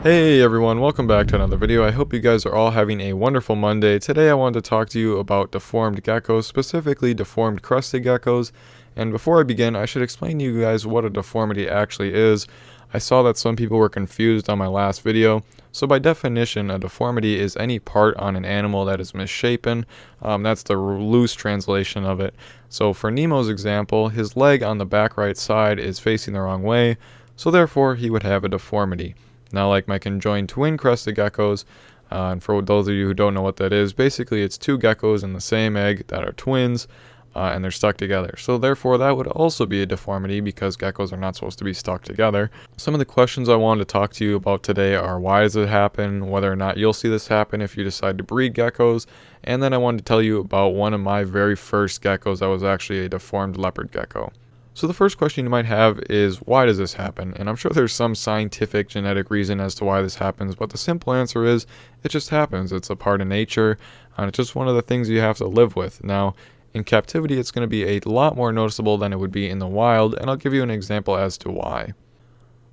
Hey everyone, welcome back to another video. I hope you guys are all having a wonderful Monday. Today I wanted to talk to you about deformed geckos, specifically deformed crested geckos. And before I begin, I should explain to you guys what a deformity actually is. I saw that some people were confused on my last video. So by definition, a deformity is any part on an animal that is misshapen. That's the loose translation of it. So for Nemo's example, his leg on the back right side is facing the wrong way, so therefore he would have a deformity. Now, like my conjoined twin crested geckos, and for those of you who don't know what that is, basically it's two geckos in the same egg that are twins, and they're stuck together. So therefore that would also be a deformity because geckos are not supposed to be stuck together. Some of the questions I wanted to talk to you about today are why does it happen, whether or not you'll see this happen if you decide to breed geckos, and then I wanted to tell you about one of my very first geckos that was actually a deformed leopard gecko. So the first question you might have is, why does this happen? And I'm sure there's some scientific genetic reason as to why this happens, but the simple answer is, it just happens. It's a part of nature, and it's just one of the things you have to live with. Now, in captivity, it's going to be a lot more noticeable than it would be in the wild, and I'll give you an example as to why.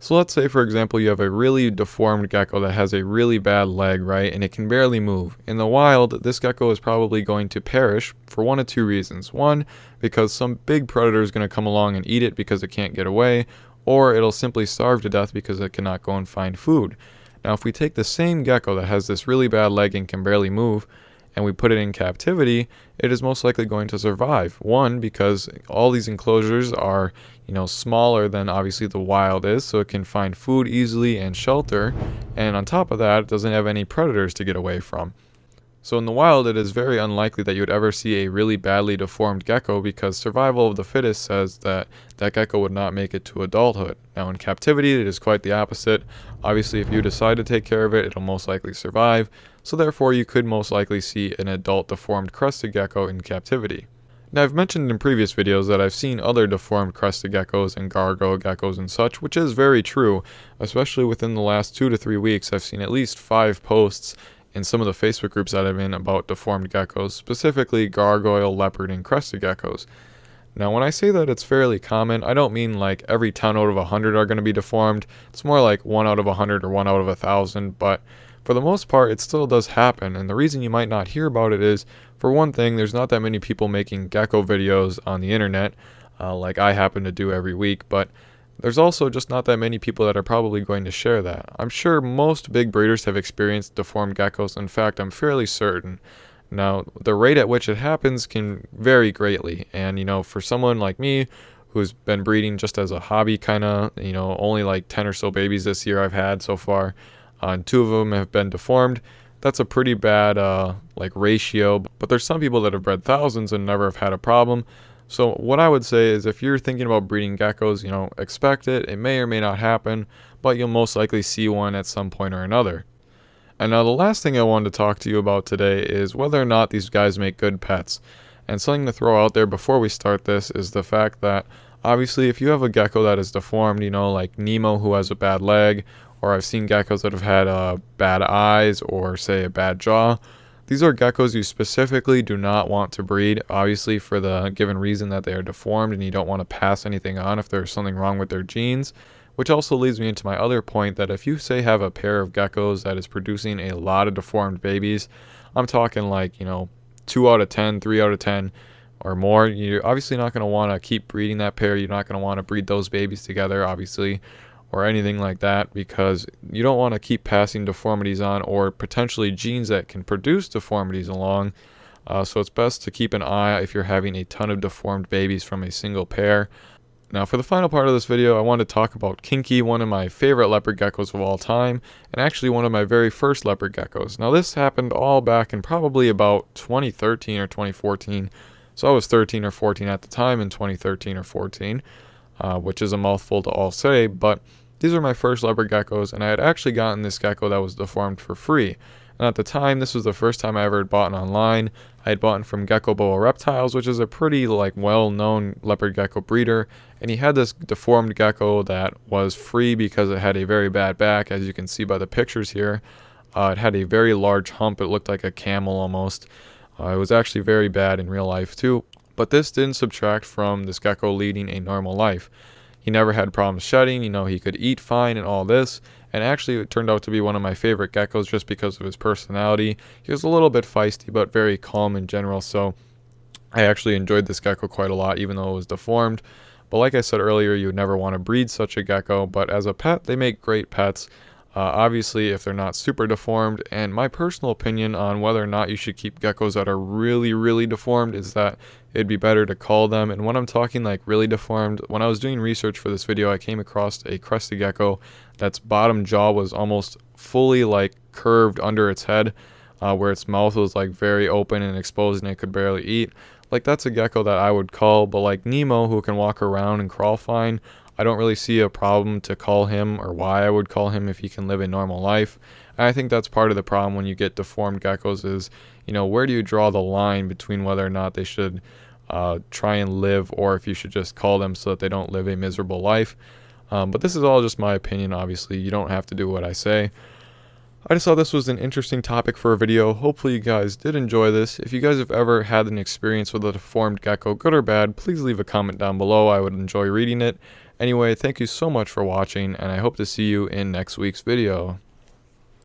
So let's say, for example, you have a really deformed gecko that has a really bad leg, right, and it can barely move. In the wild, this gecko is probably going to perish for one of two reasons. One, because some big predator is going to come along and eat it because it can't get away, or it'll simply starve to death because it cannot go and find food. Now, if we take the same gecko that has this really bad leg and can barely move, and we put it in captivity, it is most likely going to survive. One, because all these enclosures are, smaller than obviously the wild is, so it can find food easily and shelter, and on top of that, it doesn't have any predators to get away from. So in the wild, it is very unlikely that you would ever see a really badly deformed gecko because survival of the fittest says that that gecko would not make it to adulthood. Now in captivity, it is quite the opposite. Obviously, if you decide to take care of it, it'll most likely survive. So therefore, you could most likely see an adult deformed crested gecko in captivity. Now I've mentioned in previous videos that I've seen other deformed crested geckos and gargoyle geckos and such, which is very true. Especially within the last 2 to 3 weeks, I've seen at least 5 posts in some of the Facebook groups that I'm in about deformed geckos, specifically gargoyle, leopard, and crested geckos. Now when I say that it's fairly common, I don't mean like every 10 out of 100 are going to be deformed. It's more like 1 out of 100 or 1 out of 1,000, but for the most part it still does happen, and the reason you might not hear about it is, for one thing, there's not that many people making gecko videos on the internet, like I happen to do every week, but there's also just not that many people that are probably going to share that. I'm sure most big breeders have experienced deformed geckos. In fact, I'm fairly certain. Now, the rate at which it happens can vary greatly. And, for someone like me who's been breeding just as a hobby kind of, only like 10 or so babies this year I've had so far, and 2 of them have been deformed. That's a pretty bad ratio. But there's some people that have bred thousands and never have had a problem. So what I would say is if you're thinking about breeding geckos, expect it. It may or may not happen, but you'll most likely see one at some point or another. And now the last thing I wanted to talk to you about today is whether or not these guys make good pets. And something to throw out there before we start this is the fact that obviously if you have a gecko that is deformed, like Nemo who has a bad leg, or I've seen geckos that have had bad eyes or say a bad jaw, these are geckos you specifically do not want to breed, obviously for the given reason that they are deformed and you don't want to pass anything on if there's something wrong with their genes. Which also leads me into my other point that if you say have a pair of geckos that is producing a lot of deformed babies, I'm talking like, 2 out of 10, 3 out of 10 or more, you're obviously not going to want to keep breeding that pair. You're not going to want to breed those babies together, obviously, or anything like that, because you don't want to keep passing deformities on or potentially genes that can produce deformities along. So it's best to keep an eye if you're having a ton of deformed babies from a single pair. Now for the final part of this video, I want to talk about Kinky, one of my favorite leopard geckos of all time, and actually one of my very first leopard geckos. Now this happened all back in probably about 2013 or 2014. So I was 13 or 14 at the time in 2013 or 14, which is a mouthful to all say, but these are my first leopard geckos, and I had actually gotten this gecko that was deformed for free. And at the time, this was the first time I ever had bought it online. I had bought it from GeckO Reptiles, which is a pretty well-known leopard gecko breeder. And he had this deformed gecko that was free because it had a very bad back, as you can see by the pictures here. It had a very large hump. It looked like a camel almost. It was actually very bad in real life too. But this didn't subtract from this gecko leading a normal life. He never had problems shedding, he could eat fine and all this. and actually it turned out to be one of my favorite geckos just because of his personality. He was a little bit feisty, but very calm in general, so I actually enjoyed this gecko quite a lot, even though it was deformed. But like I said earlier, you would never want to breed such a gecko, but as a pet, they make great pets. Obviously, if they're not super deformed, and my personal opinion on whether or not you should keep geckos that are really, really deformed is that it'd be better to cull them. And when I'm talking like really deformed, when I was doing research for this video, I came across a crested gecko that's bottom jaw was almost fully like curved under its head, where its mouth was like very open and exposed and it could barely eat. Like that's a gecko that I would cull, but like Nemo, who can walk around and crawl fine, I don't really see a problem to cull him or why I would cull him if he can live a normal life. And I think that's part of the problem when you get deformed geckos is, where do you draw the line between whether or not they should try and live or if you should just cull them so that they don't live a miserable life. But this is all just my opinion, obviously. You don't have to do what I say. I just thought this was an interesting topic for a video. Hopefully you guys did enjoy this. If you guys have ever had an experience with a deformed gecko, good or bad, please leave a comment down below. I would enjoy reading it. Anyway, thank you so much for watching, and I hope to see you in next week's video.